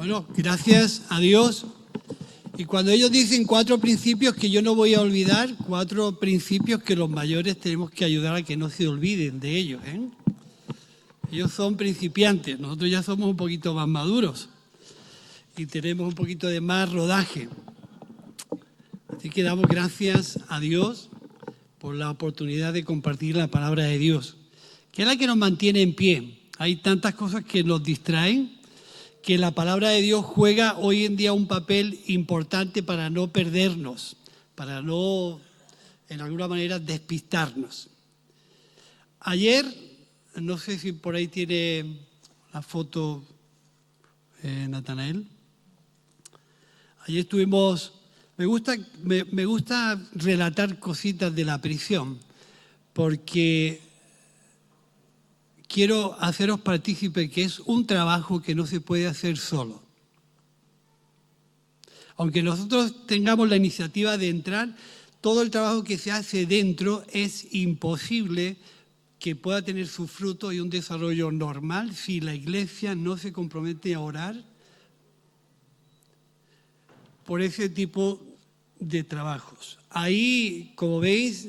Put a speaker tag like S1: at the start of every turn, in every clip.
S1: Bueno, gracias a Dios. Y cuando ellos dicen 4 principios que yo no voy a olvidar, 4 principios que los mayores tenemos que ayudar a que no se olviden de ellos, ¿eh? Ellos son principiantes, nosotros ya somos un poquito más maduros y tenemos un poquito de más rodaje. Así que damos gracias a Dios por la oportunidad de compartir la palabra de Dios, que es la que nos mantiene en pie. Hay tantas cosas que nos distraen, que la palabra de Dios juega hoy en día un papel importante para no perdernos, para no, en alguna manera, despistarnos. Ayer, no sé si por ahí tiene la foto Natanael. Ayer estuvimos, me gusta relatar cositas de la prisión, porque quiero haceros partícipe que es un trabajo que no se puede hacer solo. Aunque nosotros tengamos la iniciativa de entrar, todo el trabajo que se hace dentro es imposible que pueda tener su fruto y un desarrollo normal si la Iglesia no se compromete a orar por ese tipo de trabajos. Ahí, como veis,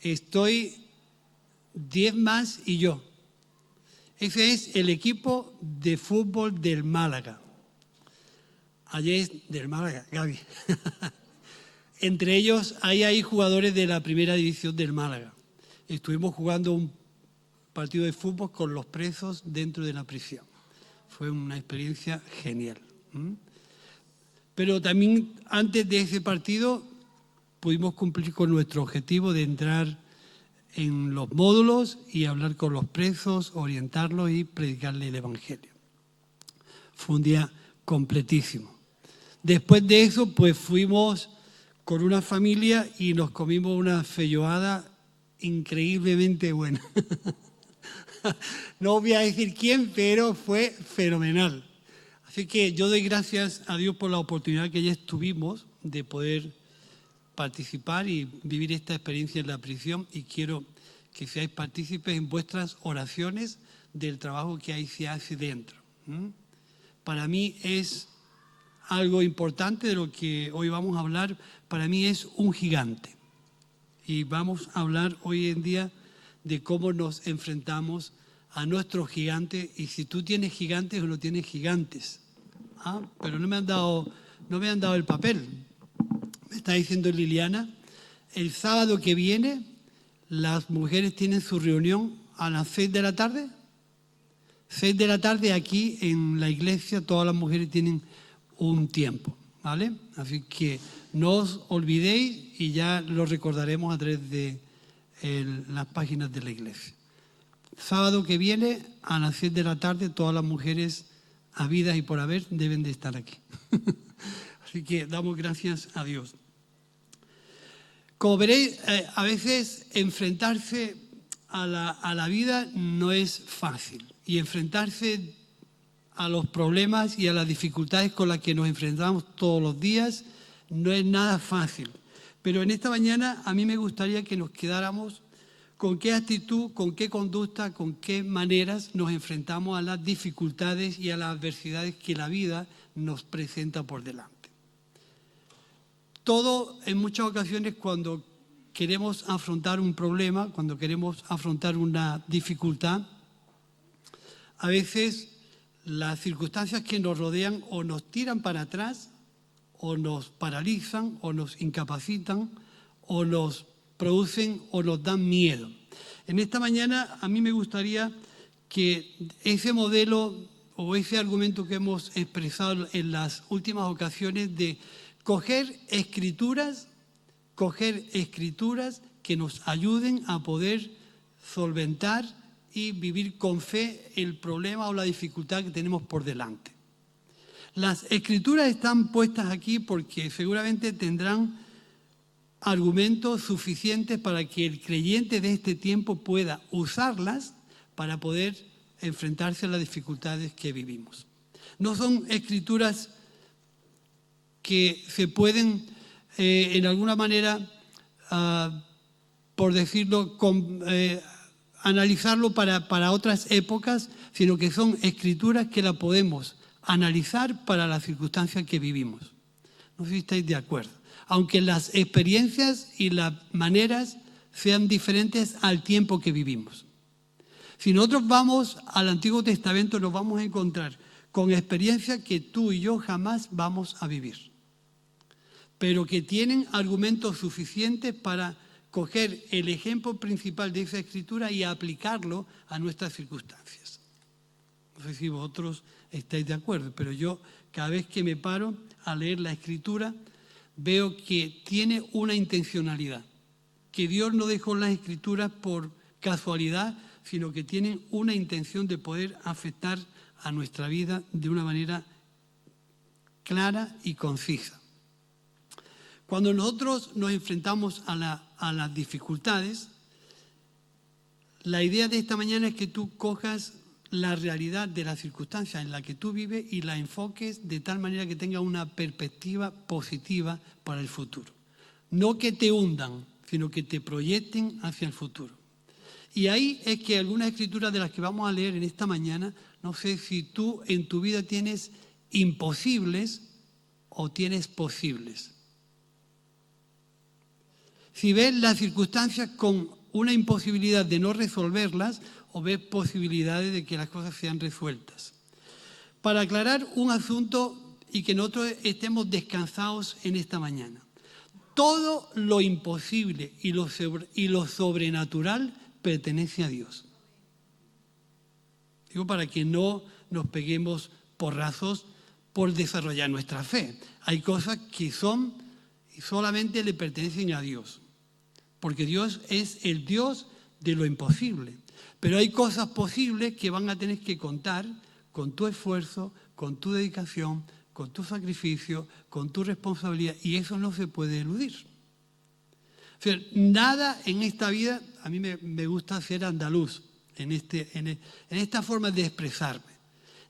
S1: estoy 10 más y yo. Ese es el equipo de fútbol del Málaga. Ayer es del Málaga, Gaby. Entre ellos hay jugadores de la primera división del Málaga. Estuvimos jugando un partido de fútbol con los presos dentro de la prisión. Fue una experiencia genial. Pero también antes de ese partido pudimos cumplir con nuestro objetivo de entrar en los módulos y hablar con los presos, orientarlos y predicarles el Evangelio. Fue un día completísimo. Después de eso, pues fuimos con una familia y nos comimos una feijoada increíblemente buena. No voy a decir quién, pero fue fenomenal. Así que yo doy gracias a Dios por la oportunidad que ya tuvimos de poder participar y vivir esta experiencia en la prisión, y quiero que seáis partícipes en vuestras oraciones del trabajo que ahí se hace dentro. Para mí es algo importante de lo que hoy vamos a hablar. Para mí es un gigante, y vamos a hablar hoy en día de cómo nos enfrentamos a nuestros gigantes, y si tú tienes gigantes o no tienes gigantes. Pero no me han dado el papel. Me está diciendo Liliana, el sábado que viene las mujeres tienen su reunión a las 6 de la tarde. 6 de la tarde aquí en la iglesia, todas las mujeres tienen un tiempo, ¿vale? Así que no os olvidéis y ya lo recordaremos a través de las páginas de la iglesia. Sábado que viene a las 6 de la tarde todas las mujeres habidas y por haber deben de estar aquí. Así que damos gracias a Dios. Como veréis, a veces enfrentarse a la vida no es fácil, y enfrentarse a los problemas y a las dificultades con las que nos enfrentamos todos los días no es nada fácil. Pero en esta mañana a mí me gustaría que nos quedáramos con qué actitud, con qué conducta, con qué maneras nos enfrentamos a las dificultades y a las adversidades que la vida nos presenta por delante. Todo, en muchas ocasiones, cuando queremos afrontar un problema, cuando queremos afrontar una dificultad, a veces las circunstancias que nos rodean o nos tiran para atrás, o nos paralizan, o nos incapacitan, o nos producen o nos dan miedo. En esta mañana a mí me gustaría que ese modelo o ese argumento que hemos expresado en las últimas ocasiones de coger escrituras que nos ayuden a poder solventar y vivir con fe el problema o la dificultad que tenemos por delante. Las escrituras están puestas aquí porque seguramente tendrán argumentos suficientes para que el creyente de este tiempo pueda usarlas para poder enfrentarse a las dificultades que vivimos. No son escrituras que se pueden, en alguna manera, por decirlo, analizarlo para otras épocas, sino que son escrituras que las podemos analizar para las circunstancias que vivimos. No sé si estáis de acuerdo. Aunque las experiencias y las maneras sean diferentes al tiempo que vivimos. Si nosotros vamos al Antiguo Testamento, nos vamos a encontrar con experiencias que tú y yo jamás vamos a vivir, pero que tienen argumentos suficientes para coger el ejemplo principal de esa escritura y aplicarlo a nuestras circunstancias. No sé si vosotros estáis de acuerdo, pero yo cada vez que me paro a leer la escritura veo que tiene una intencionalidad, que Dios no dejó las escrituras por casualidad, sino que tienen una intención de poder afectar a nuestra vida de una manera clara y concisa. Cuando nosotros nos enfrentamos a las dificultades, la idea de esta mañana es que tú cojas la realidad de las circunstancias en las que tú vives y la enfoques de tal manera que tenga una perspectiva positiva para el futuro. No que te hundan, sino que te proyecten hacia el futuro. Y ahí es que algunas escrituras de las que vamos a leer en esta mañana, no sé si tú en tu vida tienes imposibles o tienes posibles. Si ves las circunstancias con una imposibilidad de no resolverlas o ves posibilidades de que las cosas sean resueltas. Para aclarar un asunto y que nosotros estemos descansados en esta mañana. Todo lo imposible y lo sobrenatural pertenece a Dios. Digo, para que no nos peguemos porrazos por desarrollar nuestra fe. Hay cosas que son y solamente le pertenecen a Dios. Porque Dios es el Dios de lo imposible. Pero hay cosas posibles que van a tener que contar con tu esfuerzo, con tu dedicación, con tu sacrificio, con tu responsabilidad. Y eso no se puede eludir. O sea, nada en esta vida, a mí me gusta ser andaluz en esta forma de expresarme.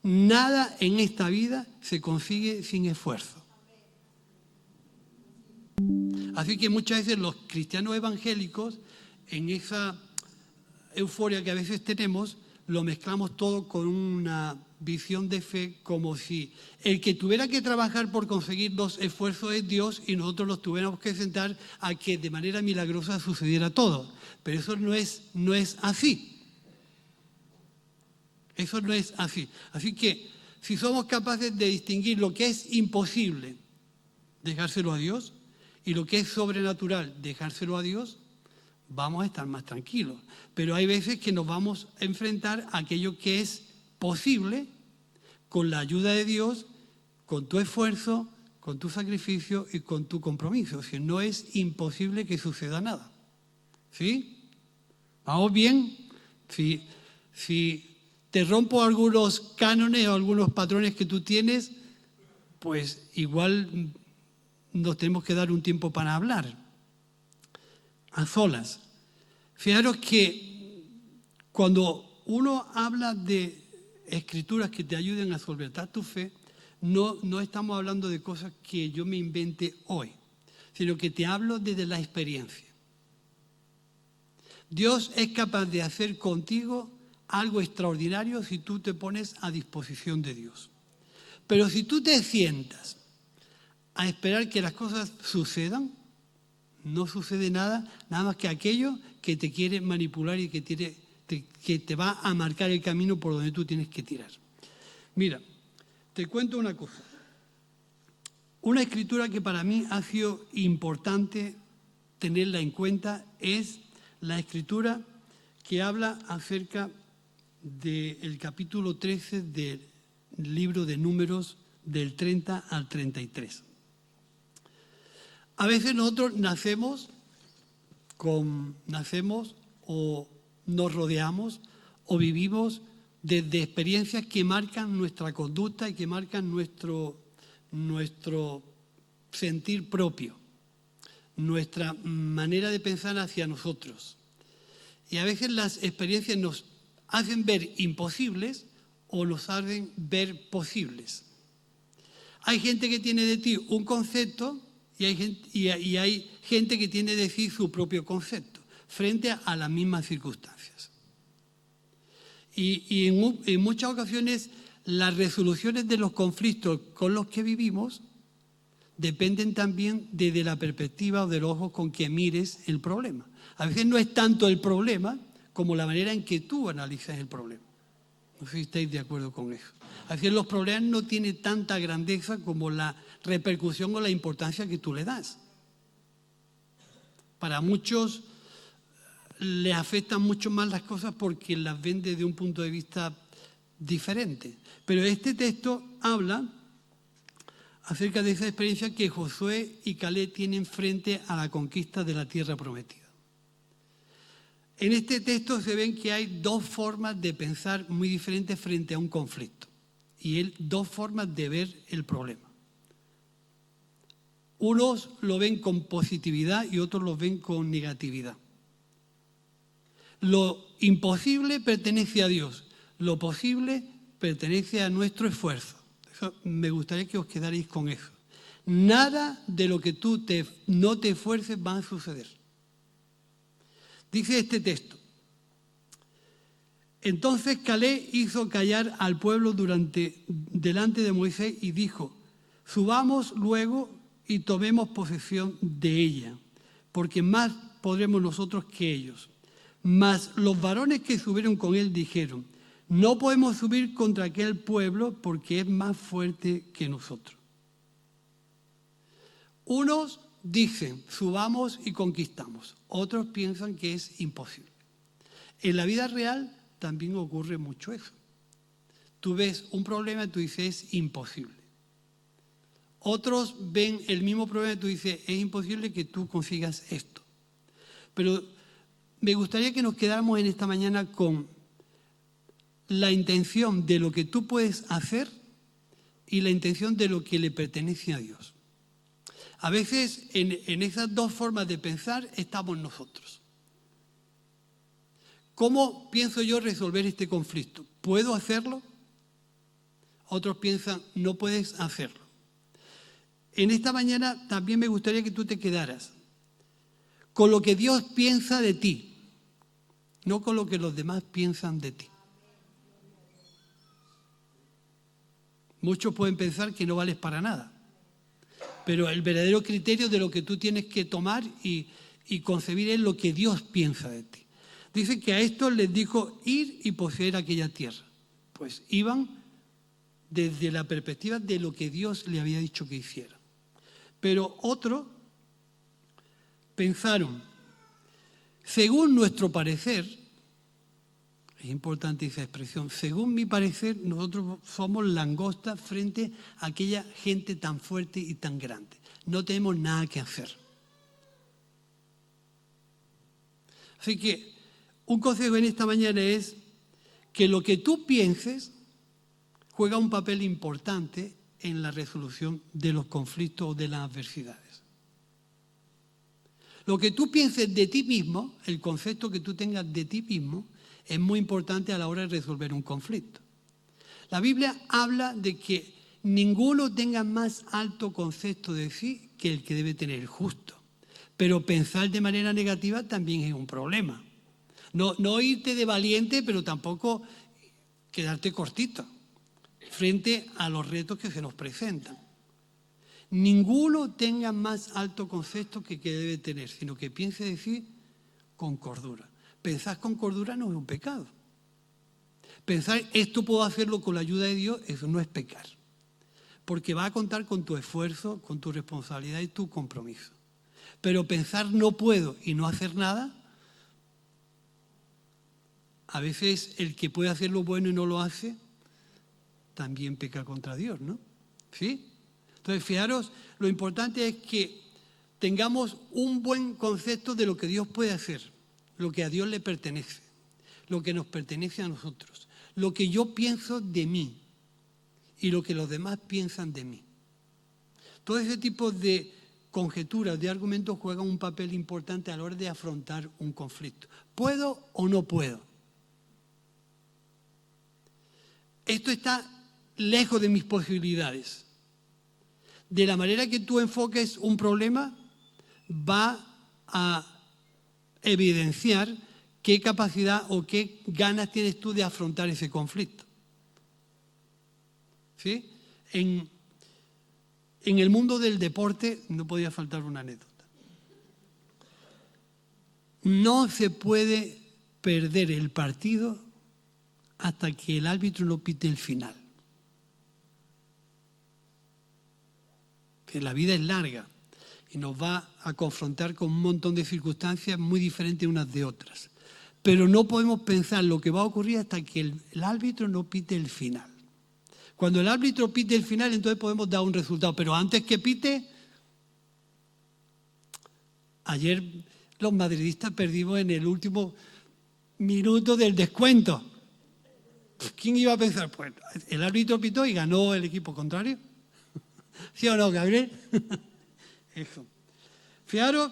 S1: Nada en esta vida se consigue sin esfuerzo. Así que muchas veces los cristianos evangélicos, en esa euforia que a veces tenemos, lo mezclamos todo con una visión de fe como si el que tuviera que trabajar por conseguir los esfuerzos es Dios y nosotros los tuviéramos que sentar a que de manera milagrosa sucediera todo. Pero eso no es así. Eso no es así. Así que si somos capaces de distinguir lo que es imposible, dejárselo a Dios, y lo que es sobrenatural, dejárselo a Dios, vamos a estar más tranquilos. Pero hay veces que nos vamos a enfrentar a aquello que es posible con la ayuda de Dios, con tu esfuerzo, con tu sacrificio y con tu compromiso. O sea, no es imposible que suceda nada. ¿Sí? ¿Vamos bien? Si te rompo algunos cánones o algunos patrones que tú tienes, pues igual nos tenemos que dar un tiempo para hablar, a solas. Fijaros que cuando uno habla de escrituras que te ayuden a solventar tu fe, no estamos hablando de cosas que yo me invente hoy, sino que te hablo desde la experiencia. Dios es capaz de hacer contigo algo extraordinario si tú te pones a disposición de Dios. Pero si tú te sientas a esperar que las cosas sucedan, no sucede nada más que aquello que te quiere manipular y que te va a marcar el camino por donde tú tienes que tirar. Mira, te cuento una cosa. Una escritura que para mí ha sido importante tenerla en cuenta es la escritura que habla acerca del capítulo 13 del libro de Números, del 30 al 33. A veces nosotros nacemos o nos rodeamos o vivimos desde experiencias que marcan nuestra conducta y que marcan nuestro sentir propio, nuestra manera de pensar hacia nosotros. Y a veces las experiencias nos hacen ver imposibles o nos hacen ver posibles. Hay gente que tiene de ti un concepto y hay gente que tiene de sí su propio concepto frente a las mismas circunstancias. Y en muchas ocasiones las resoluciones de los conflictos con los que vivimos dependen también desde la perspectiva o del ojo con que mires el problema. A veces no es tanto el problema como la manera en que tú analizas el problema. No sé si estáis de acuerdo con eso. A veces los problemas no tienen tanta grandeza como la repercusión o la importancia que tú le das. Para muchos les afectan mucho más las cosas porque las ven desde un punto de vista diferente. Pero este texto habla acerca de esa experiencia que Josué y Caleb tienen frente a la conquista de la tierra prometida. En este texto se ven que hay dos formas de pensar muy diferentes frente a un conflicto y dos formas de ver el problema. Unos lo ven con positividad y otros lo ven con negatividad. Lo imposible pertenece a Dios, lo posible pertenece a nuestro esfuerzo. Eso, me gustaría que os quedarais con eso. Nada de lo que tú no te esfuerces va a suceder. Dice este texto: entonces Caleb hizo callar al pueblo delante de Moisés y dijo: subamos luego y tomemos posesión de ella, porque más podremos nosotros que ellos. Mas los varones que subieron con él dijeron: no podemos subir contra aquel pueblo porque es más fuerte que nosotros. Unos dicen: subamos y conquistamos. Otros piensan que es imposible. En la vida real también ocurre mucho eso. Tú ves un problema y tú dices: es imposible. Otros ven el mismo problema y tú dices: es imposible que tú consigas esto. Pero me gustaría que nos quedáramos en esta mañana con la intención de lo que tú puedes hacer y la intención de lo que le pertenece a Dios. A veces en esas dos formas de pensar estamos nosotros. ¿Cómo pienso yo resolver este conflicto? ¿Puedo hacerlo? Otros piensan: no puedes hacerlo. En esta mañana también me gustaría que tú te quedaras con lo que Dios piensa de ti, no con lo que los demás piensan de ti. Muchos pueden pensar que no vales para nada, pero el verdadero criterio de lo que tú tienes que tomar y concebir es lo que Dios piensa de ti. Dice que a estos les dijo: ir y poseer aquella tierra. Pues iban desde la perspectiva de lo que Dios le había dicho que hiciera. Pero otros pensaron: según nuestro parecer, es importante esa expresión, según mi parecer, nosotros somos langostas frente a aquella gente tan fuerte y tan grande. No tenemos nada que hacer. Así que un consejo en esta mañana es que lo que tú pienses juega un papel importante en la resolución de los conflictos o de las adversidades. Lo que tú pienses de ti mismo, el concepto que tú tengas de ti mismo, es muy importante a la hora de resolver un conflicto. La Biblia habla de que ninguno tenga más alto concepto de sí que el que debe tener el justo. Pero pensar de manera negativa también es un problema. No irte de valiente, pero tampoco quedarte cortito frente a los retos que se nos presentan. Ninguno tenga más alto concepto que debe tener, sino que piense de sí con cordura. Pensar con cordura no es un pecado. Pensar: esto puedo hacerlo con la ayuda de Dios, eso no es pecar. Porque va a contar con tu esfuerzo, con tu responsabilidad y tu compromiso. Pero pensar: no puedo y no hacer nada, a veces el que puede hacer lo bueno y no lo hace, también peca contra Dios, ¿no? ¿Sí? Entonces, fijaros, lo importante es que tengamos un buen concepto de lo que Dios puede hacer, lo que a Dios le pertenece, lo que nos pertenece a nosotros, lo que yo pienso de mí y lo que los demás piensan de mí. Todo ese tipo de conjeturas, de argumentos juegan un papel importante a la hora de afrontar un conflicto. ¿Puedo o no puedo? Esto está lejos de mis posibilidades. De la manera que tú enfoques un problema, va a evidenciar qué capacidad o qué ganas tienes tú de afrontar ese conflicto. ¿sí? En el mundo del deporte no podía faltar una anécdota. No se puede perder el partido hasta que el árbitro no pite el final. Que la vida es larga y nos va a confrontar con un montón de circunstancias muy diferentes unas de otras. Pero no podemos pensar lo que va a ocurrir hasta que el árbitro no pite el final. Cuando el árbitro pite el final, entonces podemos dar un resultado. Pero antes que pite, ayer los madridistas perdimos en el último minuto del descuento. ¿Quién iba a pensar? Pues el árbitro pitó y ganó el equipo contrario. ¿Sí o no, Gabriel? Eso. Fijaros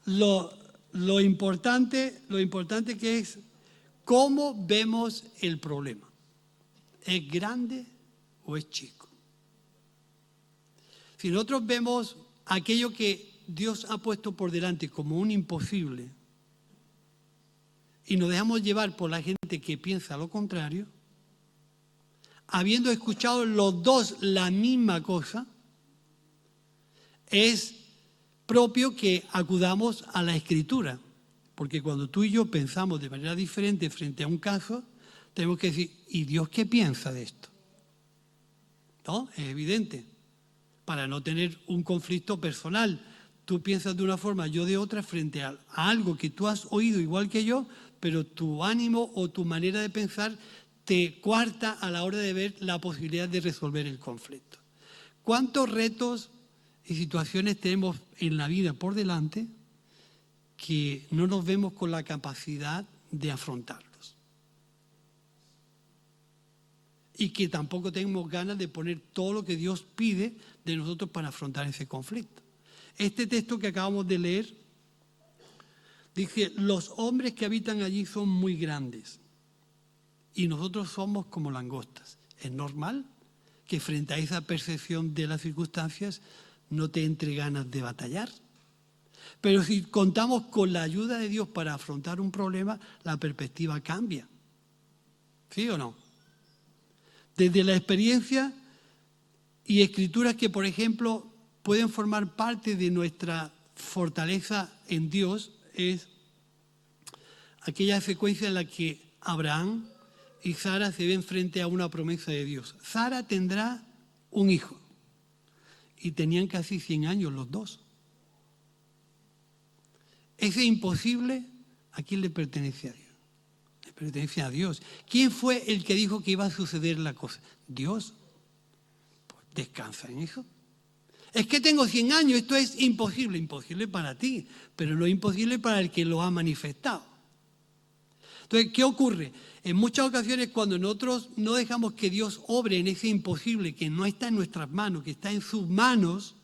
S1: lo importante que es cómo vemos el problema. ¿Es grande o es chico? Si nosotros vemos aquello que Dios ha puesto por delante como un imposible y nos dejamos llevar por la gente que piensa lo contrario, habiendo escuchado los dos la misma cosa, es propio que acudamos a la Escritura. Porque cuando tú y yo pensamos de manera diferente frente a un caso, tenemos que decir, ¿y Dios qué piensa de esto? ¿No? Es evidente. Para no tener un conflicto personal. Tú piensas de una forma, yo de otra, frente a algo que tú has oído igual que yo, pero tu ánimo o tu manera de pensar te coarta a la hora de ver la posibilidad de resolver el conflicto. ¿Cuántos retos y situaciones tenemos en la vida por delante que no nos vemos con la capacidad de afrontarlos? Y que tampoco tenemos ganas de poner todo lo que Dios pide de nosotros para afrontar ese conflicto. Este texto que acabamos de leer dice, los hombres que habitan allí son muy grandes y nosotros somos como langostas. Es normal que frente a esa percepción de las circunstancias no te entre ganas de batallar. Pero si contamos con la ayuda de Dios para afrontar un problema, la perspectiva cambia. ¿Sí o no? Desde la experiencia y escrituras que, por ejemplo, pueden formar parte de nuestra fortaleza en Dios, es aquella secuencia en la que Abraham y Sara se ven frente a una promesa de Dios. Sara tendrá un hijo y tenían casi 100 años los dos. Ese imposible, ¿a quién le pertenece a Dios? Le pertenece a Dios. ¿Quién fue el que dijo que iba a suceder la cosa? Dios. Pues descansa en eso. Es que tengo 100 años, esto es imposible. Imposible para ti, pero no imposible para el que lo ha manifestado. Entonces, ¿qué ocurre? En muchas ocasiones cuando nosotros no dejamos que Dios obre en ese imposible que no está en nuestras manos, que está en sus manos,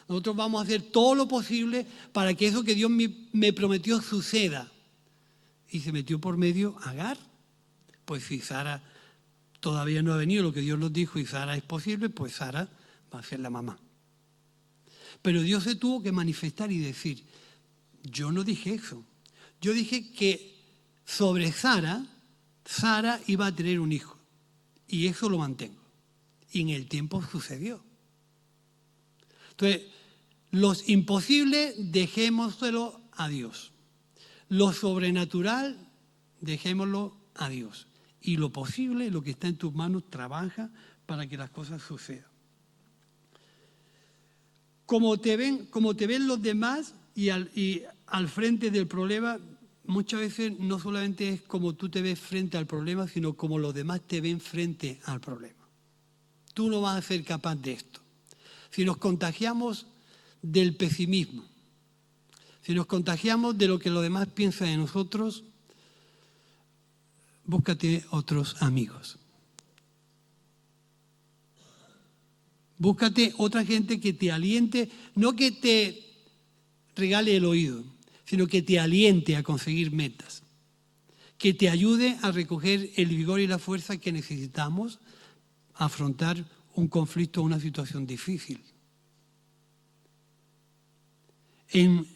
S1: nosotros vamos a hacer todo lo posible para que eso que Dios me prometió suceda. Y se metió por medio Agar. Pues si Sara todavía no ha venido lo que Dios nos dijo y Sara es posible, pues Sara va a ser la mamá. Pero Dios se tuvo que manifestar y decir, yo no dije eso. Yo dije que sobre Sara iba a tener un hijo. Y eso lo mantengo. Y en el tiempo sucedió. Entonces, los imposibles, dejémoselo a Dios. Lo sobrenatural, dejémoslo a Dios. Y lo posible, lo que está en tus manos, trabaja para que las cosas sucedan. Como te ven los demás y al frente del problema, muchas veces no solamente es como tú te ves frente al problema, sino como los demás te ven frente al problema. Tú no vas a ser capaz de esto. Si nos contagiamos del pesimismo, si nos contagiamos de lo que los demás piensan de nosotros, búscate otros amigos. Búscate otra gente que te aliente, no que te regale el oído, sino que te aliente a conseguir metas, que te ayude a recoger el vigor y la fuerza que necesitamos a afrontar un conflicto o una situación difícil. En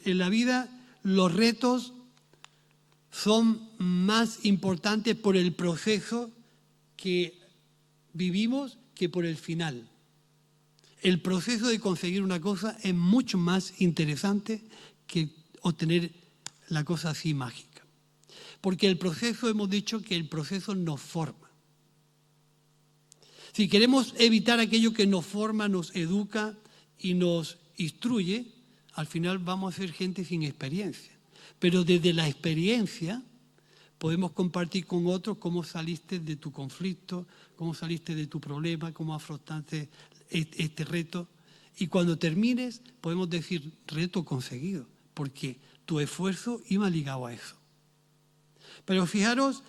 S1: la vida los retos son más importantes por el proceso que vivimos que por el final. El proceso de conseguir una cosa es mucho más interesante que obtener la cosa así mágica. Porque el proceso, hemos dicho que el proceso nos forma. Si queremos evitar aquello que nos forma, nos educa y nos instruye, al final vamos a ser gente sin experiencia. Pero desde la experiencia podemos compartir con otros cómo saliste de tu conflicto, cómo saliste de tu problema, cómo afrontaste este reto. Y cuando termines podemos decir reto conseguido, porque tu esfuerzo iba ligado a eso. Pero fijaros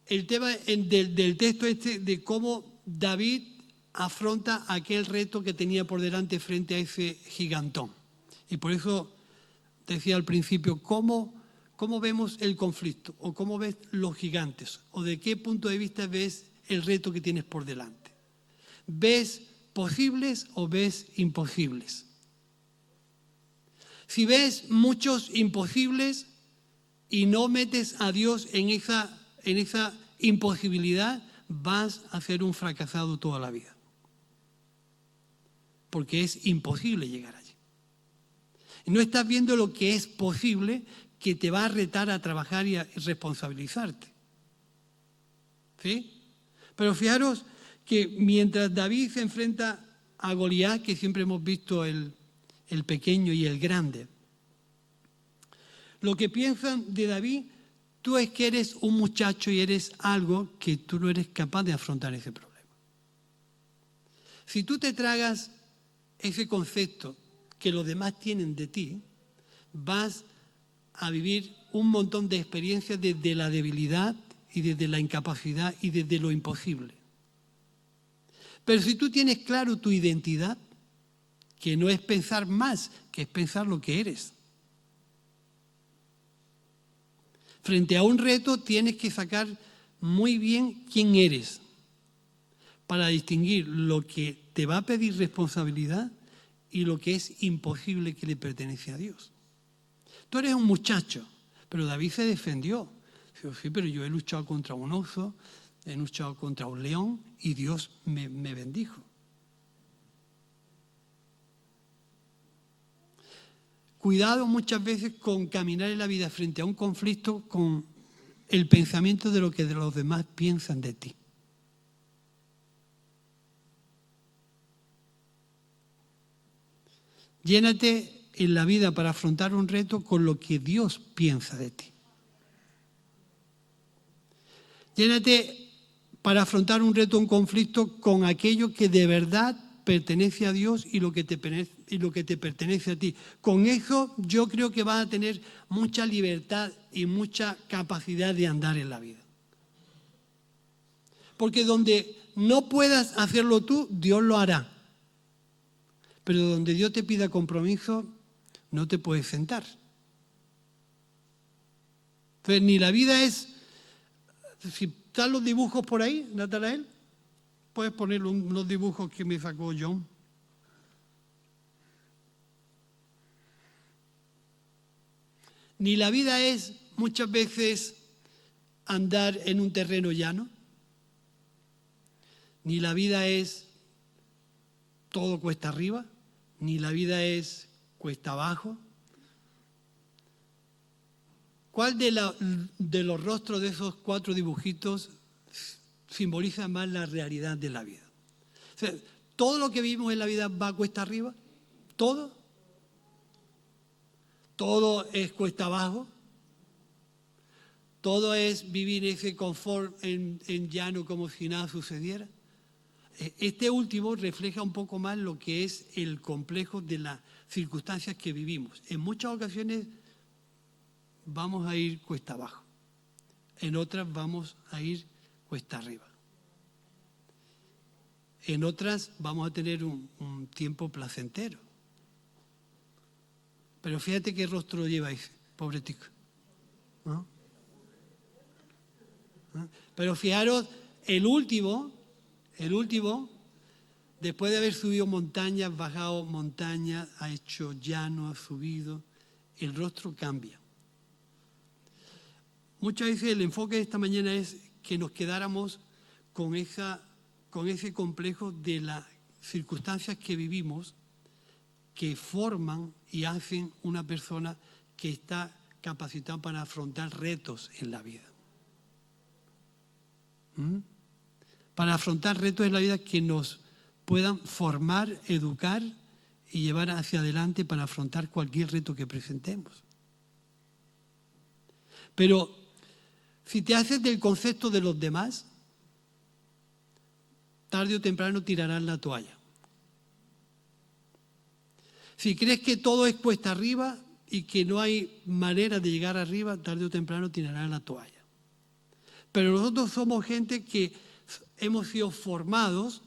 S1: el tema del texto este de cómo David afronta aquel reto que tenía por delante frente a ese gigantón. Y por eso decía al principio, ¿cómo vemos el conflicto? ¿O cómo ves los gigantes? ¿O de qué punto de vista ves el reto que tienes por delante? ¿Ves posibles o ves imposibles? Si ves muchos imposibles y no metes a Dios en esa imposibilidad, vas a ser un fracasado toda la vida. Porque es imposible llegar allí. Y no estás viendo lo que es posible, que te va a retar a trabajar y a responsabilizarte. ¿Sí? Pero fijaros que mientras David se enfrenta a Goliat, que siempre hemos visto el pequeño y el grande, lo que piensan de David, tú es que eres un muchacho y eres algo que tú no eres capaz de afrontar ese problema. Si tú te tragas ese concepto que los demás tienen de ti, vas a vivir un montón de experiencias desde la debilidad y desde la incapacidad y desde lo imposible. Pero si tú tienes claro tu identidad, que no es pensar más, que es pensar lo que eres. Frente a un reto tienes que sacar muy bien quién eres para distinguir lo que te va a pedir responsabilidad y lo que es imposible que le pertenece a Dios. Tú eres un muchacho, pero David se defendió. Dijo, sí, pero yo he luchado contra un oso, he luchado contra un león y Dios me bendijo. Cuidado muchas veces con caminar en la vida frente a un conflicto con el pensamiento de lo que los demás piensan de ti. Llénate en la vida para afrontar un reto con lo que Dios piensa de ti. Llénate para afrontar un reto, un conflicto con aquello que de verdad pertenece a Dios y lo que te pertenece a ti. Con eso yo creo que vas a tener mucha libertad y mucha capacidad de andar en la vida. Porque donde no puedas hacerlo tú, Dios lo hará. Pero donde Dios te pida compromiso, no te puedes sentar. Entonces, ni la vida es... Si están los dibujos por ahí, Natanael, puedes poner unos dibujos que me sacó John. Ni la vida es muchas veces andar en un terreno llano. Ni la vida es todo cuesta arriba. Ni la vida es cuesta abajo. ¿Cuál de los rostros de esos 4 dibujitos simboliza más la realidad de la vida? O sea, ¿todo lo que vivimos en la vida va cuesta arriba? ¿Todo? ¿Todo es cuesta abajo? ¿Todo es vivir ese confort en llano como si nada sucediera? Este último refleja un poco más lo que es el complejo de las circunstancias que vivimos. En muchas ocasiones vamos a ir cuesta abajo, en otras vamos a ir cuesta arriba. En otras vamos a tener un tiempo placentero. Pero fíjate qué rostro lleva ese, pobre tico. ¿No? ¿No? Pero fijaros, el último, después de haber subido montañas, bajado montañas, ha hecho llano, ha subido, el rostro cambia. Muchas veces el enfoque de esta mañana es que nos quedáramos con ese complejo de las circunstancias que vivimos, que forman y hacen una persona que está capacitada para afrontar retos en la vida. Para afrontar retos en la vida que nos puedan formar, educar y llevar hacia adelante para afrontar cualquier reto que presentemos. Pero si te haces del concepto de los demás, tarde o temprano tirarás la toalla. Si crees que todo es cuesta arriba y que no hay manera de llegar arriba, tarde o temprano tirarás la toalla. Pero nosotros somos gente que hemos sido formados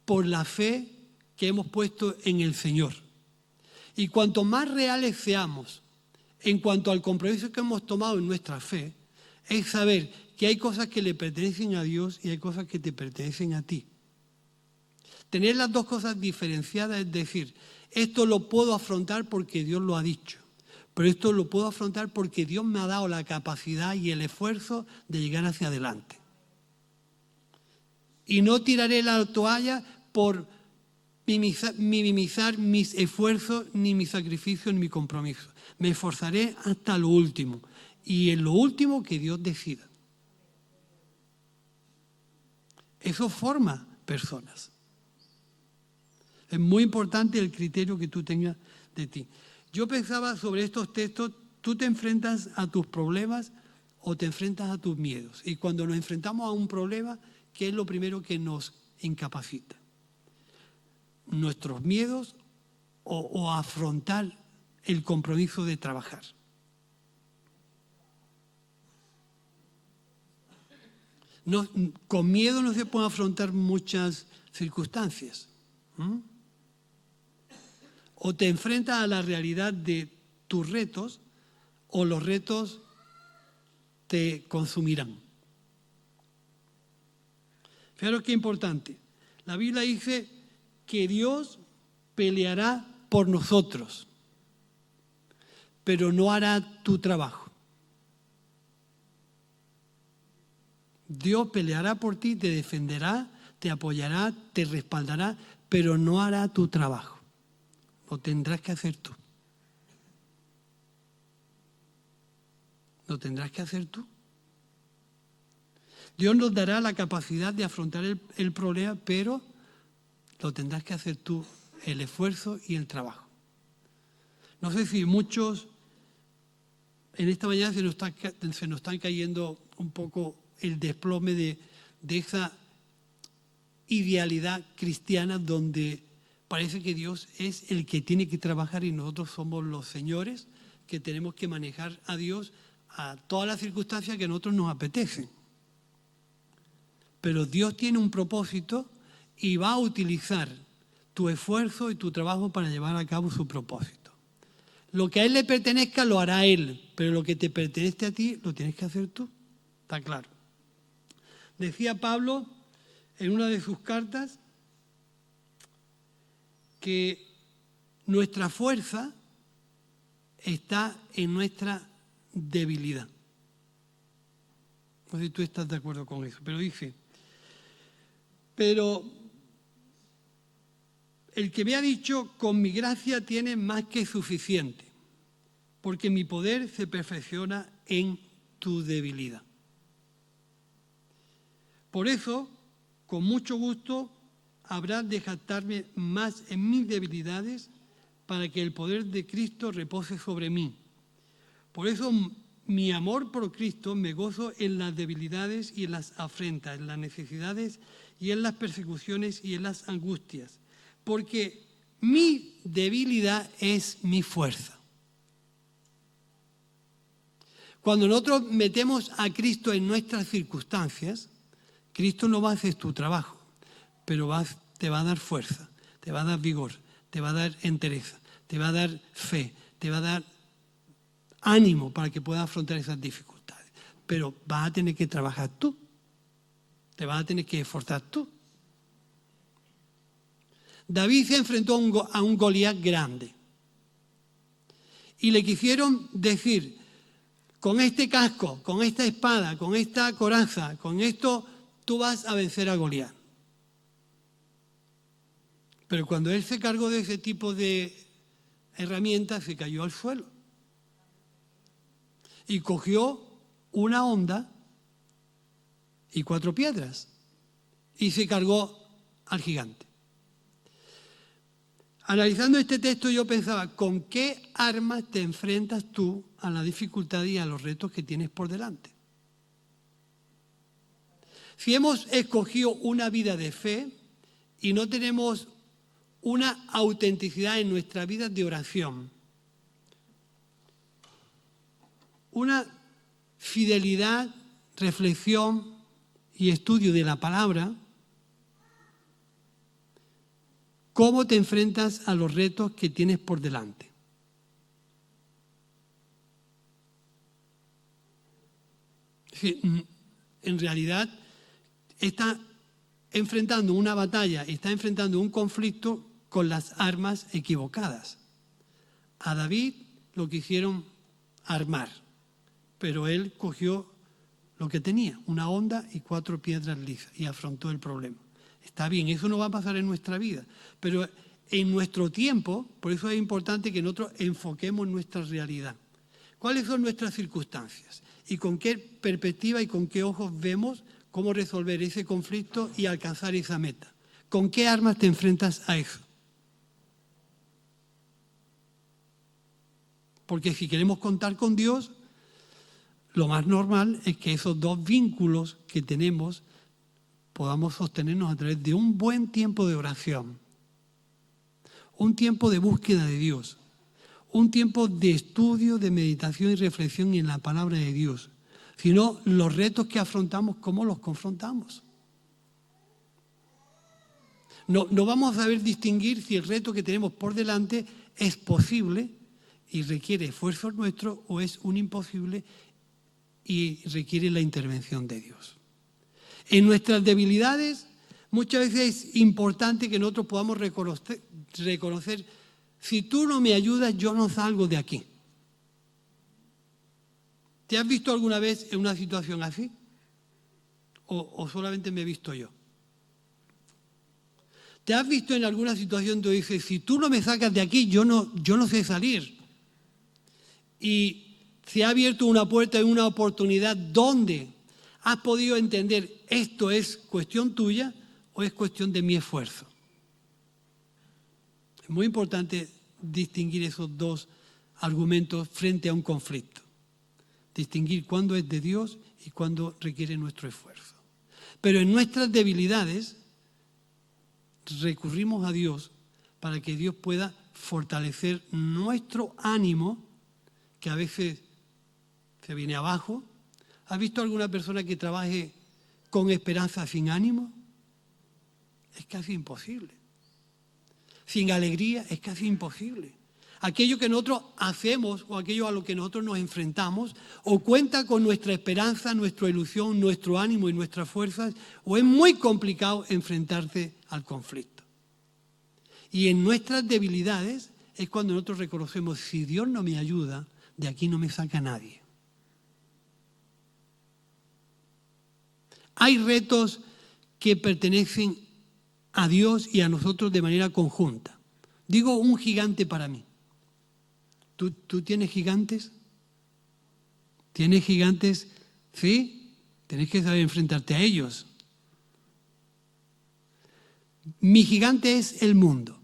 S1: por la fe que hemos puesto en el Señor. Y cuanto más reales seamos en cuanto al compromiso que hemos tomado en nuestra fe, es saber que hay cosas que le pertenecen a Dios y hay cosas que te pertenecen a ti. Tener las dos cosas diferenciadas es decir, esto lo puedo afrontar porque Dios lo ha dicho, pero esto lo puedo afrontar porque Dios me ha dado la capacidad y el esfuerzo de llegar hacia adelante. Y no tiraré la toalla por minimizar mis esfuerzos, ni mis sacrificios, ni mi compromiso. Me esforzaré hasta lo último. Y en lo último que Dios decida. Eso forma personas. Es muy importante el criterio que tú tengas de ti. Yo pensaba sobre estos textos, tú te enfrentas a tus problemas o te enfrentas a tus miedos. Y cuando nos enfrentamos a un problema, ¿qué es lo primero que nos incapacita? Nuestros miedos o afrontar el compromiso de trabajar. No, con miedo no se pueden afrontar muchas circunstancias. O te enfrentas a la realidad de tus retos o los retos te consumirán. Fijaros qué importante. La Biblia dice que Dios peleará por nosotros, pero no hará tu trabajo. Dios peleará por ti, te defenderá, te apoyará, te respaldará, pero no hará tu trabajo. Lo tendrás que hacer tú. Lo tendrás que hacer tú. Dios nos dará la capacidad de afrontar el problema, pero lo tendrás que hacer tú, el esfuerzo y el trabajo. No sé si muchos en esta mañana se nos están cayendo un poco el desplome de esa idealidad cristiana donde parece que Dios es el que tiene que trabajar y nosotros somos los señores que tenemos que manejar a Dios a todas las circunstancias que a nosotros nos apetecen. Pero Dios tiene un propósito y va a utilizar tu esfuerzo y tu trabajo para llevar a cabo su propósito. Lo que a Él le pertenezca lo hará Él, pero lo que te pertenece a ti lo tienes que hacer tú. Está claro. Decía Pablo en una de sus cartas que nuestra fuerza está en nuestra debilidad. No sé si tú estás de acuerdo con eso, pero dice, pero el que me ha dicho, con mi gracia tienes más que suficiente, porque mi poder se perfecciona en tu debilidad. Por eso, con mucho gusto, habrá de jactarme más en mis debilidades para que el poder de Cristo repose sobre mí. Por eso mi amor por Cristo me gozo en las debilidades y en las afrentas, en las necesidades y en las persecuciones y en las angustias, porque mi debilidad es mi fuerza. Cuando nosotros metemos a Cristo en nuestras circunstancias, Cristo no va a hacer tu trabajo, pero te va a dar fuerza, te va a dar vigor, te va a dar entereza, te va a dar fe, te va a dar ánimo para que puedas afrontar esas dificultades. Pero vas a tener que trabajar tú, te vas a tener que esforzar tú. David se enfrentó a un Goliat grande y le quisieron decir, con este casco, con esta espada, con esta coraza, con esto tú vas a vencer a Goliat. Pero cuando él se cargó de ese tipo de herramientas, se cayó al suelo. Y cogió una honda y 4 piedras. Y se cargó al gigante. Analizando este texto yo pensaba, ¿con qué armas te enfrentas tú a la dificultad y a los retos que tienes por delante? Si hemos escogido una vida de fe y no tenemos una autenticidad en nuestra vida de oración, una fidelidad, reflexión y estudio de la palabra, ¿cómo te enfrentas a los retos que tienes por delante? Sí, en realidad está enfrentando una batalla, está enfrentando un conflicto con las armas equivocadas. A David lo quisieron armar, pero él cogió lo que tenía, una honda y 4 piedras lisas, y afrontó el problema. Está bien, eso no va a pasar en nuestra vida, pero en nuestro tiempo, por eso es importante que nosotros enfoquemos nuestra realidad. ¿Cuáles son nuestras circunstancias? Y con qué perspectiva y con qué ojos vemos cómo resolver ese conflicto y alcanzar esa meta. ¿Con qué armas te enfrentas a eso? Porque si queremos contar con Dios, lo más normal es que esos 2 vínculos que tenemos podamos sostenernos a través de un buen tiempo de oración, un tiempo de búsqueda de Dios, un tiempo de estudio, de meditación y reflexión en la palabra de Dios. Si no, los retos que afrontamos, ¿cómo los confrontamos? No vamos a saber distinguir si el reto que tenemos por delante es posible y requiere esfuerzos nuestros o es un imposible y requiere la intervención de Dios. En nuestras debilidades, muchas veces es importante que nosotros podamos reconocer, si tú no me ayudas, yo no salgo de aquí. ¿Te has visto alguna vez en una situación así? ¿O solamente me he visto yo? ¿Te has visto en alguna situación donde dices, si tú no me sacas de aquí, yo no sé salir? Y se ha abierto una puerta y una oportunidad donde has podido entender, esto es cuestión tuya o es cuestión de mi esfuerzo. Es muy importante distinguir esos 2 argumentos frente a un conflicto. Distinguir cuándo es de Dios y cuándo requiere nuestro esfuerzo. Pero en nuestras debilidades recurrimos a Dios para que Dios pueda fortalecer nuestro ánimo, que a veces se viene abajo. ¿Has visto alguna persona que trabaje con esperanza sin ánimo? Es casi imposible. Sin alegría es casi imposible. Aquello que nosotros hacemos o aquello a lo que nosotros nos enfrentamos o cuenta con nuestra esperanza, nuestra ilusión, nuestro ánimo y nuestras fuerzas, o es muy complicado enfrentarse al conflicto. Y en nuestras debilidades es cuando nosotros reconocemos, si Dios no me ayuda, de aquí no me saca nadie. Hay retos que pertenecen a Dios y a nosotros de manera conjunta. Digo un gigante para mí. ¿Tú tienes gigantes? ¿Tienes gigantes? Sí, tienes que saber enfrentarte a ellos. Mi gigante es el mundo.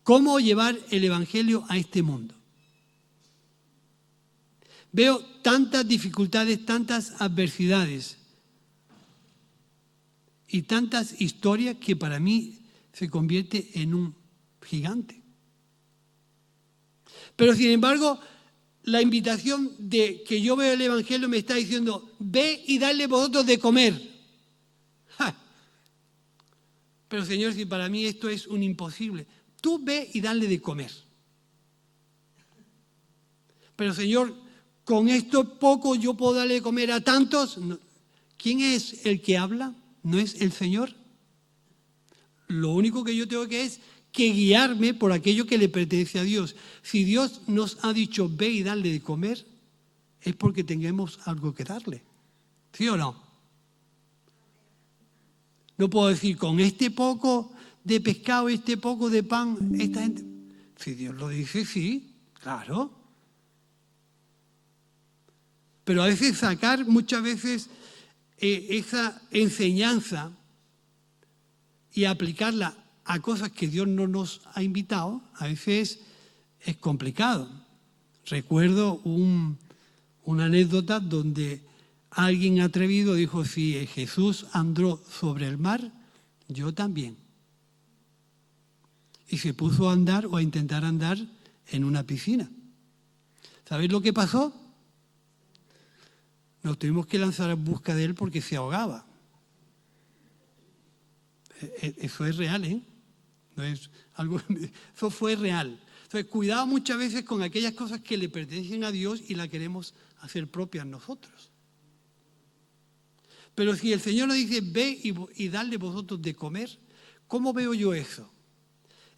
S1: ¿Cómo llevar el Evangelio a este mundo? Veo tantas dificultades, tantas adversidades y tantas historias que para mí se convierte en un gigante. Pero sin embargo, la invitación de que yo veo el Evangelio me está diciendo, ve y dale vosotros de comer. ¡Ja! Pero Señor, si para mí esto es un imposible, tú ve y dale de comer. Pero Señor, con esto poco yo puedo darle de comer a tantos. ¿Quién es el que habla? ¿No es el Señor? Lo único que yo tengo que es que guiarme por aquello que le pertenece a Dios. Si Dios nos ha dicho ve y dale de comer, es porque tengamos algo que darle. ¿Sí o no? No puedo decir con este poco de pescado, este poco de pan, esta gente... Si Dios lo dice, sí, claro. Pero a veces sacar muchas veces esa enseñanza y aplicarla a cosas que Dios no nos ha invitado, a veces es complicado. Recuerdo una anécdota donde alguien atrevido dijo, si Jesús andó sobre el mar, yo también. Y se puso a andar o a intentar andar en una piscina. ¿Sabéis lo que pasó? Nos tuvimos que lanzar en busca de él porque se ahogaba. Eso es real, ¿eh? No es algo, eso fue real. Entonces, cuidado muchas veces con aquellas cosas que le pertenecen a Dios y las queremos hacer propias nosotros. Pero si el Señor nos dice, ve y dadle vosotros de comer, ¿cómo veo yo eso?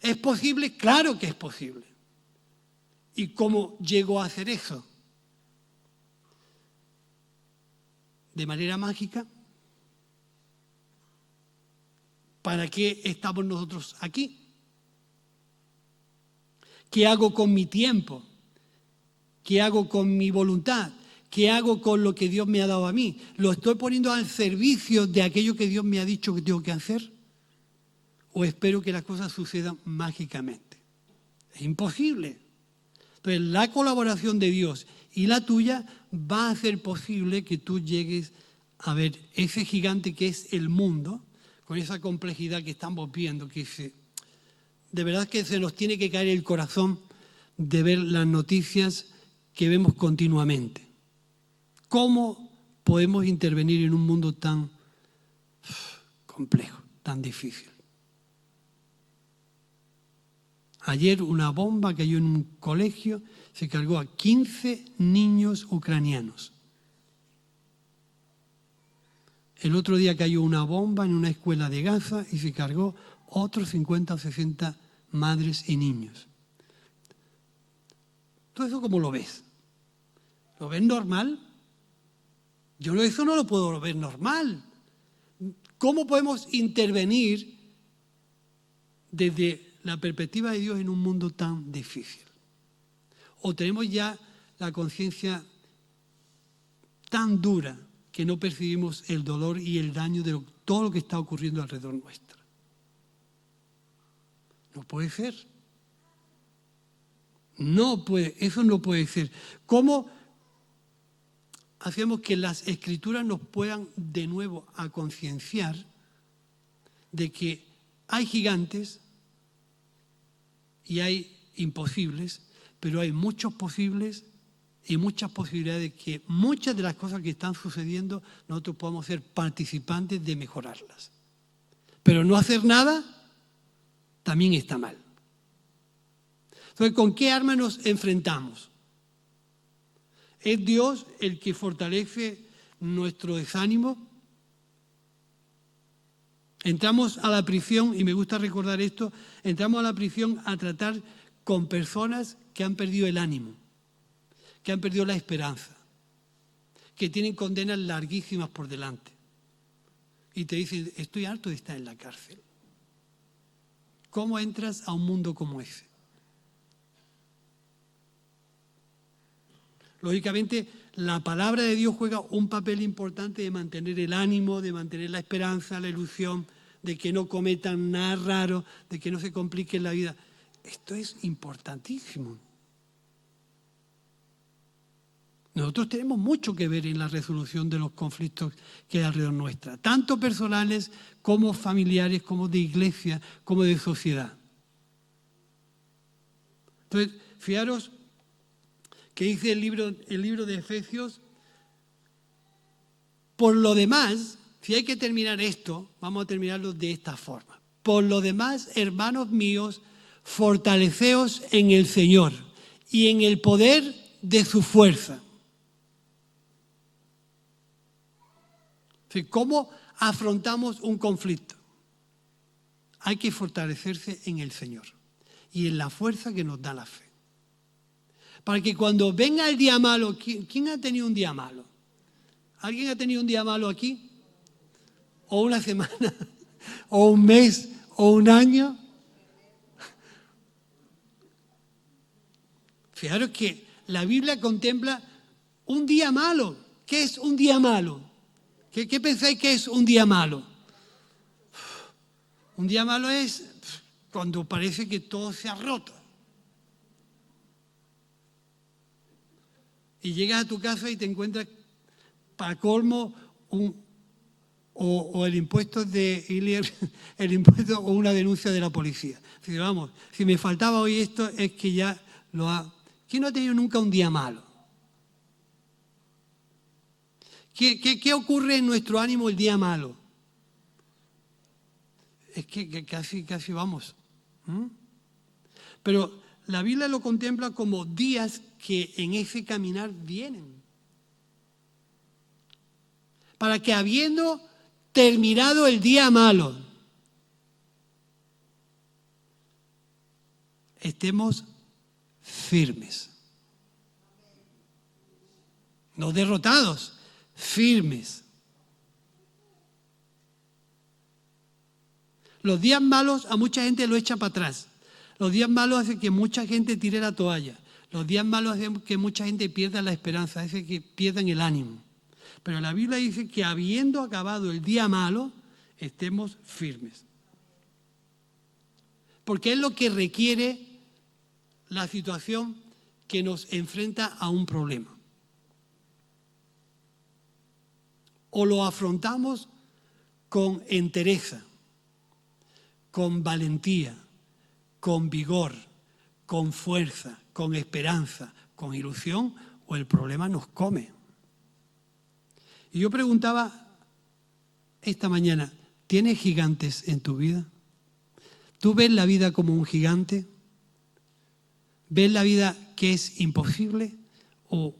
S1: ¿Es posible? Claro que es posible. ¿Y cómo llego a hacer eso? ¿De manera mágica? ¿Para qué estamos nosotros aquí? ¿Qué hago con mi tiempo? ¿Qué hago con mi voluntad? ¿Qué hago con lo que Dios me ha dado a mí? ¿Lo estoy poniendo al servicio de aquello que Dios me ha dicho que tengo que hacer? ¿O espero que las cosas sucedan mágicamente? Es imposible. Entonces, la colaboración de Dios y la tuya va a hacer posible que tú llegues a ver ese gigante que es el mundo, con esa complejidad que estamos viendo, de verdad que se nos tiene que caer el corazón de ver las noticias que vemos continuamente. ¿Cómo podemos intervenir en un mundo tan complejo, tan difícil? Ayer una bomba cayó en un colegio, se cargó a 15 niños ucranianos. El otro día cayó una bomba en una escuela de Gaza y se cargó otros 50 o 60 madres y niños. ¿Todo eso cómo lo ves? ¿Lo ves normal? Yo eso no lo puedo ver normal. ¿Cómo podemos intervenir desde la perspectiva de Dios en un mundo tan difícil? ¿O tenemos ya la conciencia tan dura que no percibimos el dolor y el daño de todo lo que está ocurriendo alrededor nuestro? No puede ser. No puede, eso no puede ser. ¿Cómo hacemos que las Escrituras nos puedan de nuevo a concienciar de que hay gigantes y hay imposibles, pero hay muchos posibles y muchas posibilidades de que muchas de las cosas que están sucediendo nosotros podamos ser participantes de mejorarlas? Pero no hacer nada también está mal. Entonces, ¿con qué arma nos enfrentamos? ¿Es Dios el que fortalece nuestro desánimo? Entramos a la prisión, y me gusta recordar esto, entramos a la prisión a tratar con personas que han perdido el ánimo, que han perdido la esperanza, que tienen condenas larguísimas por delante. Y te dicen, estoy harto de estar en la cárcel. ¿Cómo entras a un mundo como ese? Lógicamente, la palabra de Dios juega un papel importante de mantener el ánimo, de mantener la esperanza, la ilusión, de que no cometan nada raro, de que no se complique la vida. Esto es importantísimo. Nosotros tenemos mucho que ver en la resolución de los conflictos que hay alrededor nuestra, tanto personales como familiares, como de iglesia, como de sociedad. Entonces, fijaros que dice el libro de Efesios, por lo demás, si hay que terminar esto, vamos a terminarlo de esta forma. Por lo demás, hermanos míos, fortaleceos en el Señor y en el poder de su fuerza. ¿Cómo afrontamos un conflicto? hay que fortalecerse en el Señor y en la fuerza que nos da la fe. Para que cuando venga el día malo, ¿quién ha tenido un día malo? ¿Alguien ha tenido un día malo aquí? ¿O una semana? ¿O un mes? ¿O un año? Fijaros que la Biblia contempla un día malo. ¿Qué es un día malo? ¿Qué pensáis que es un día malo? Un día malo es cuando parece que todo se ha roto. Y llegas a tu casa y te encuentras, para colmo, o el impuesto de el impuesto o una denuncia de la policía. Si vamos, si me faltaba hoy esto, es que ya lo ha... ¿Quién no ha tenido nunca un día malo? ¿Qué ocurre en nuestro ánimo el día malo? Es que casi vamos. Pero la Biblia lo contempla como días que en ese caminar vienen. Para que habiendo terminado el día malo, estemos firmes. No derrotados, firmes. Los días malos a mucha gente lo echa para atrás. Los días malos hacen que mucha gente tire la toalla. Los días malos hacen que mucha gente pierda la esperanza, hacen que pierdan el ánimo. Pero la Biblia dice que habiendo acabado el día malo, estemos firmes. Porque es lo que requiere la situación que nos enfrenta a un problema. O lo afrontamos con entereza, con valentía, con vigor, con fuerza, con esperanza, con ilusión, o el problema nos come. Y yo preguntaba esta mañana, ¿tienes gigantes en tu vida? ¿Tú ves la vida como un gigante? ¿Ves la vida que es imposible? ¿O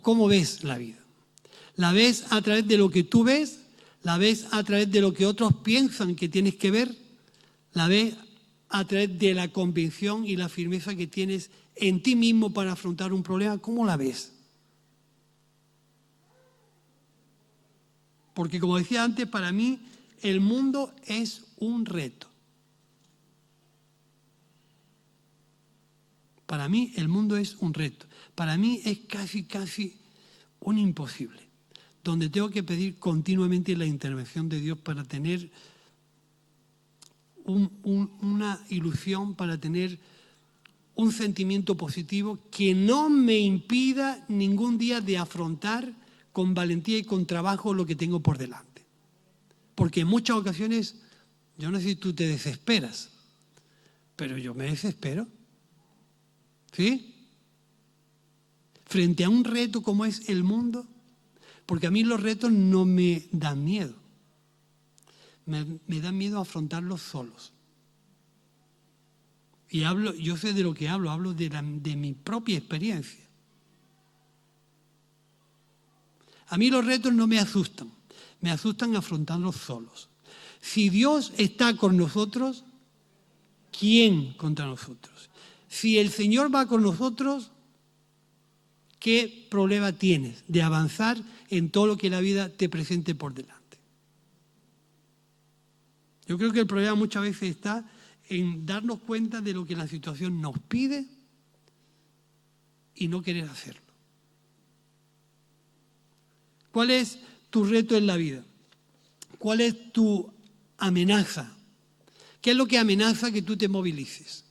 S1: cómo ves la vida? ¿La ves a través de lo que tú ves? ¿La ves a través de lo que otros piensan que tienes que ver? ¿La ves a través de la convicción y la firmeza que tienes en ti mismo para afrontar un problema? ¿Cómo la ves? Porque como decía antes, para mí el mundo es un reto. Para mí el mundo es un reto. Para mí es casi un imposible. Donde tengo que pedir continuamente la intervención de Dios para tener una ilusión, para tener un sentimiento positivo que no me impida ningún día de afrontar con valentía y con trabajo lo que tengo por delante. Porque en muchas ocasiones, yo no sé si tú te desesperas, pero yo me desespero. ¿Sí? Frente a un reto como es el mundo, porque a mí los retos no me dan miedo. Me dan miedo afrontarlos solos. Y yo sé de lo que hablo de mi propia experiencia. A mí los retos no me asustan afrontarlos solos. Si Dios está con nosotros, ¿quién contra nosotros? Si el Señor va con nosotros, ¿qué problema tienes de avanzar en todo lo que la vida te presente por delante? Yo creo que el problema muchas veces está en darnos cuenta de lo que la situación nos pide y no querer hacerlo. ¿Cuál es tu reto en la vida? ¿Cuál es tu amenaza? ¿Qué es lo que amenaza que tú te movilices?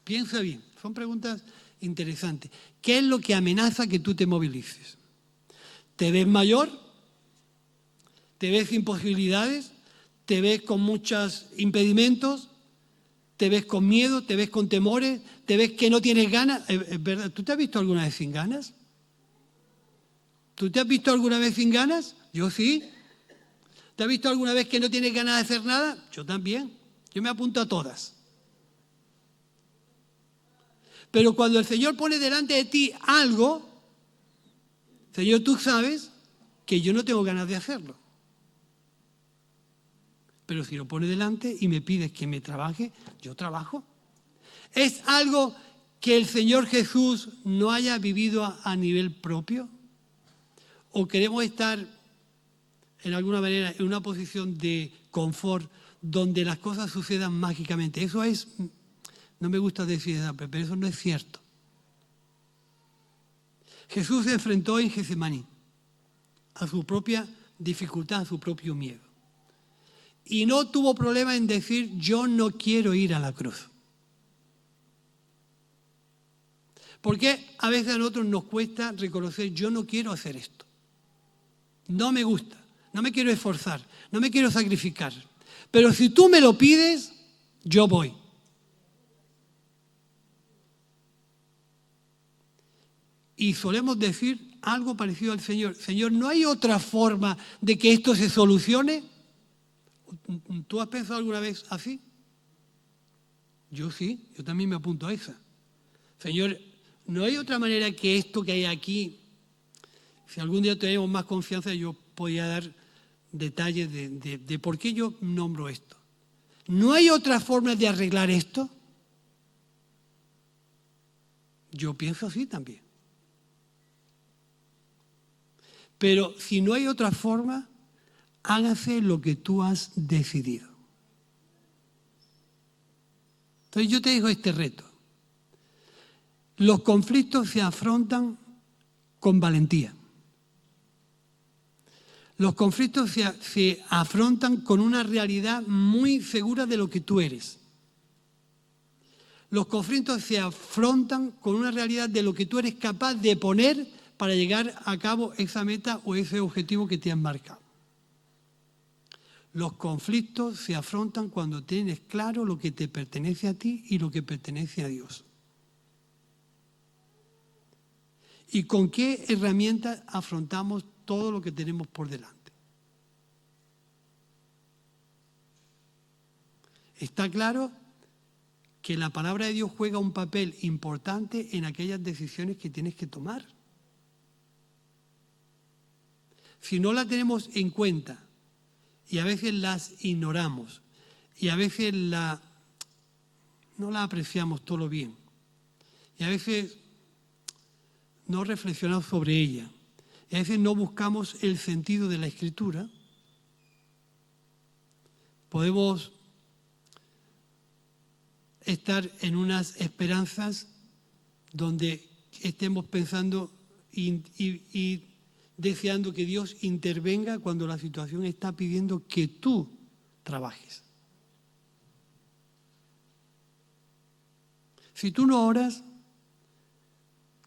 S1: Piensa bien, son preguntas interesantes. ¿Qué es lo que amenaza que tú te movilices? ¿Te ves mayor? ¿Te ves sin posibilidades? ¿Te ves con muchos impedimentos? ¿Te ves con miedo? ¿Te ves con temores? ¿Te ves que no tienes ganas? ¿Es verdad? ¿Tú te has visto alguna vez sin ganas? ¿Tú te has visto alguna vez sin ganas? Yo sí. ¿Te has visto alguna vez que no tienes ganas de hacer nada? Yo también. Yo me apunto a todas. Pero cuando el Señor pone delante de ti algo, Señor, tú sabes que yo no tengo ganas de hacerlo. Pero si lo pones delante y me pides que me trabaje, yo trabajo. ¿Es algo que el Señor Jesús no haya vivido a nivel propio? ¿O queremos estar, en alguna manera, en una posición de confort donde las cosas sucedan mágicamente? Eso es, no me gusta decir eso, pero eso no es cierto. Jesús se enfrentó en Getsemaní a su propia dificultad, a su propio miedo. Y no tuvo problema en decir, yo no quiero ir a la cruz. Porque a veces a nosotros nos cuesta reconocer, yo no quiero hacer esto. No me gusta, no me quiero esforzar, no me quiero sacrificar. Pero si tú me lo pides, yo voy. Y solemos decir algo parecido al Señor. Señor, ¿no hay otra forma de que esto se solucione? ¿Tú has pensado alguna vez así? Yo sí, yo también me apunto a esa. Señor, ¿no hay otra manera que esto que hay aquí? Si algún día tenemos más confianza, yo podría dar detalles de por qué yo nombro esto. ¿No hay otra forma de arreglar esto? Yo pienso así también. Pero si no hay otra forma, hágase lo que tú has decidido. Entonces yo te digo este reto. Los conflictos se afrontan con valentía. Los conflictos se afrontan con una realidad muy segura de lo que tú eres. Los conflictos se afrontan con una realidad de lo que tú eres capaz de poner para llegar a cabo esa meta o ese objetivo que te han marcado. Los conflictos se afrontan cuando tienes claro lo que te pertenece a ti y lo que pertenece a Dios. ¿Y con qué herramientas afrontamos todo lo que tenemos por delante? Está claro que la palabra de Dios juega un papel importante en aquellas decisiones que tienes que tomar. Si no la tenemos en cuenta y a veces las ignoramos y a veces no la apreciamos todo lo bien y a veces no reflexionamos sobre ella y a veces no buscamos el sentido de la Escritura, podemos estar en unas esperanzas donde estemos pensando y deseando que Dios intervenga cuando la situación está pidiendo que tú trabajes. Si tú no oras,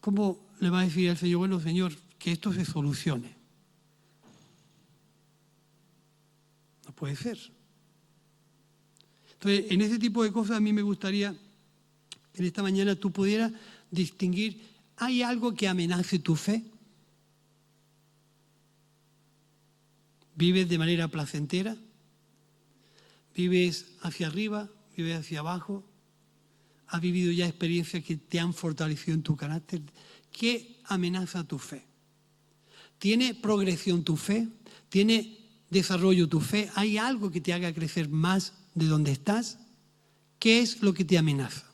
S1: ¿cómo le va a decir al Señor, bueno, Señor, que esto se solucione? No puede ser. Entonces, en ese tipo de cosas a mí me gustaría que en esta mañana tú pudieras distinguir, ¿hay algo que amenace tu fe? ¿Vives de manera placentera? ¿Vives hacia arriba? ¿Vives hacia abajo? ¿Has vivido ya experiencias que te han fortalecido en tu carácter? ¿Qué amenaza tu fe? ¿Tiene progresión tu fe? ¿Tiene desarrollo tu fe? ¿Hay algo que te haga crecer más de donde estás? ¿Qué es lo que te amenaza?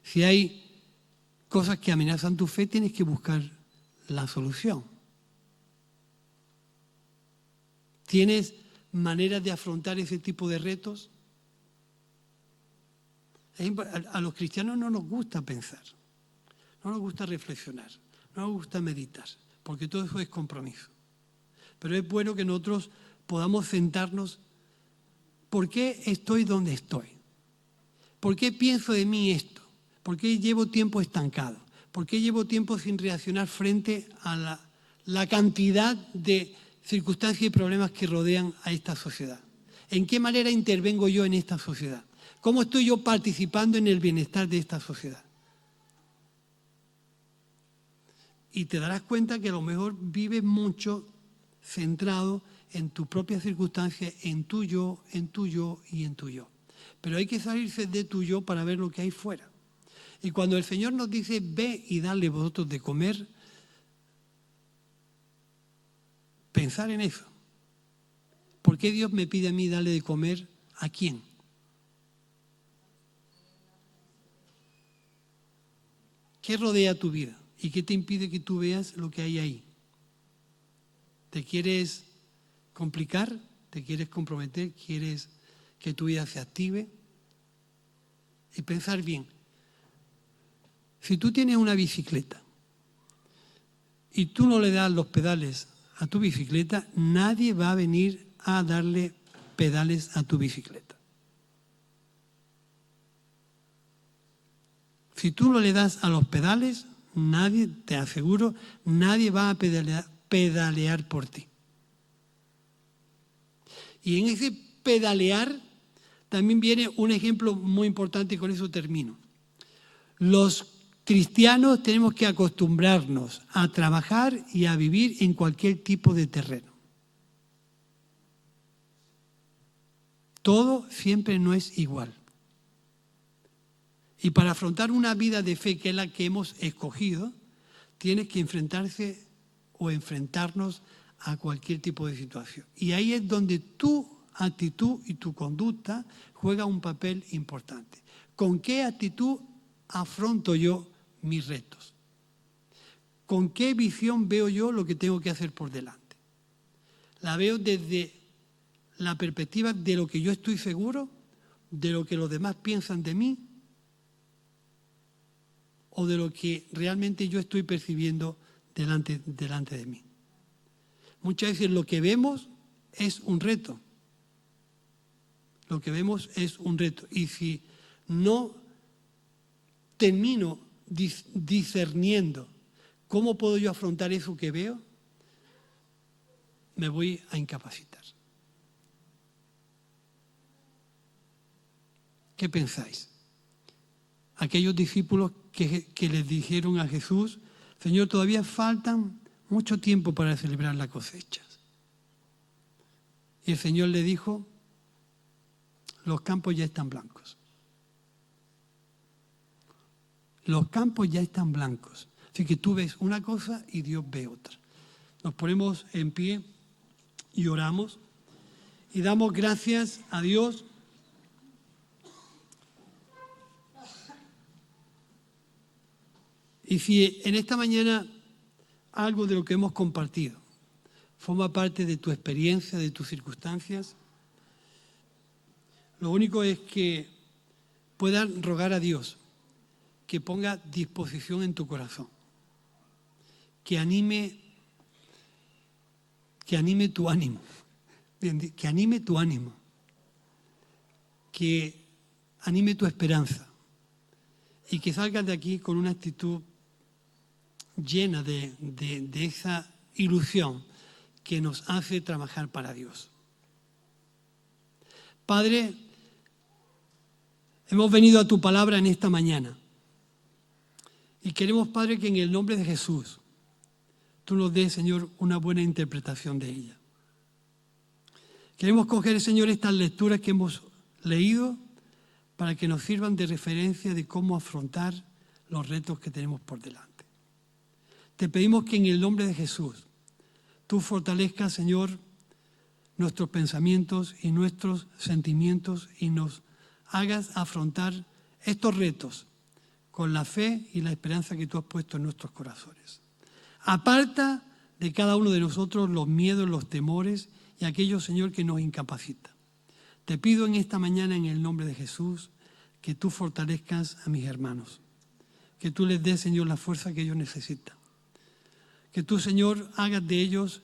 S1: Si hay cosas que amenazan tu fe, tienes que buscar la solución. ¿Tienes maneras de afrontar ese tipo de retos? A los cristianos no nos gusta pensar, no nos gusta reflexionar, no nos gusta meditar, porque todo eso es compromiso. Pero es bueno que nosotros podamos sentarnos. ¿Por qué estoy donde estoy? ¿Por qué pienso de mí esto? ¿Por qué llevo tiempo estancado? ¿Por qué llevo tiempo sin reaccionar frente a la cantidad de circunstancias y problemas que rodean a esta sociedad? ¿En qué manera intervengo yo en esta sociedad? ¿Cómo estoy yo participando en el bienestar de esta sociedad? Y te darás cuenta que a lo mejor vives mucho centrado en tus propias circunstancias, en tu yo y en tu yo. Pero hay que salirse de tu yo para ver lo que hay fuera. Y cuando el Señor nos dice, ve y dale vosotros de comer, pensar en eso. ¿Por qué Dios me pide a mí darle de comer a quién? ¿Qué rodea tu vida? ¿Y qué te impide que tú veas lo que hay ahí? ¿Te quieres complicar? ¿Te quieres comprometer? ¿Quieres que tu vida se active? Y pensar bien. Si tú tienes una bicicleta y tú no le das los pedales a tu bicicleta, nadie va a venir a darle pedales a tu bicicleta. Si tú no le das a los pedales, nadie, te aseguro, nadie va a pedalear por ti. Y en ese pedalear también viene un ejemplo muy importante y con eso termino. Los cristianos tenemos que acostumbrarnos a trabajar y a vivir en cualquier tipo de terreno. Todo siempre no es igual. Y para afrontar una vida de fe, que es la que hemos escogido, tienes que enfrentarse o enfrentarnos a cualquier tipo de situación. Y ahí es donde tu actitud y tu conducta juega un papel importante. ¿Con qué actitud afronto yo mis retos? ¿Con qué visión veo yo lo que tengo que hacer por delante? ¿La veo desde la perspectiva de lo que yo estoy seguro, de lo que los demás piensan de mí, o de lo que realmente yo estoy percibiendo delante de mí? Muchas veces lo que vemos es un reto. Lo que vemos es un reto. Y si no termino discerniendo cómo puedo yo afrontar eso que veo, me voy a incapacitar. ¿Qué pensáis? Aquellos discípulos que les dijeron a Jesús: Señor, todavía faltan mucho tiempo para celebrar la cosecha. Y el Señor le dijo: los campos ya están blancos. Los campos ya están blancos. Así que tú ves una cosa y Dios ve otra. Nos ponemos en pie y oramos y damos gracias a Dios. Y si en esta mañana algo de lo que hemos compartido forma parte de tu experiencia, de tus circunstancias, lo único es que puedas rogar a Dios que ponga disposición en tu corazón, que anime tu ánimo, que anime tu ánimo, que anime tu esperanza y que salgas de aquí con una actitud llena de esa ilusión que nos hace trabajar para Dios. Padre, hemos venido a tu palabra en esta mañana y queremos, Padre, que en el nombre de Jesús tú nos des, Señor, una buena interpretación de ella. Queremos coger, Señor, estas lecturas que hemos leído para que nos sirvan de referencia de cómo afrontar los retos que tenemos por delante. Te pedimos que en el nombre de Jesús tú fortalezcas, Señor, nuestros pensamientos y nuestros sentimientos y nos hagas afrontar estos retos con la fe y la esperanza que tú has puesto en nuestros corazones. Aparta de cada uno de nosotros los miedos, los temores y aquello, Señor, que nos incapacita. Te pido en esta mañana, en el nombre de Jesús, que tú fortalezcas a mis hermanos, que tú les des, Señor, la fuerza que ellos necesitan. Que tú, Señor, hagas de ellos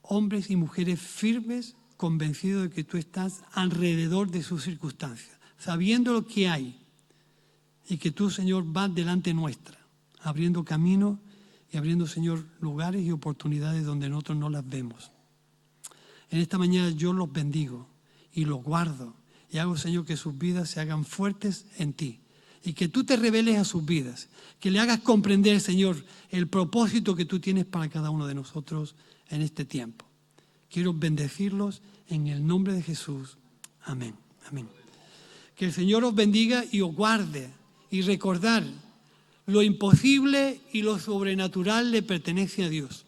S1: hombres y mujeres firmes, convencidos de que tú estás alrededor de sus circunstancias, sabiendo lo que hay, y que tú, Señor, vas delante nuestra, abriendo caminos y abriendo, Señor, lugares y oportunidades donde nosotros no las vemos. En esta mañana yo los bendigo y los guardo y hago, Señor, que sus vidas se hagan fuertes en ti. Y que tú te reveles a sus vidas, que le hagas comprender, Señor, el propósito que tú tienes para cada uno de nosotros en este tiempo. Quiero bendecirlos en el nombre de Jesús. Amén. Amén. Que el Señor os bendiga y os guarde, y recordar: lo imposible y lo sobrenatural le pertenece a Dios.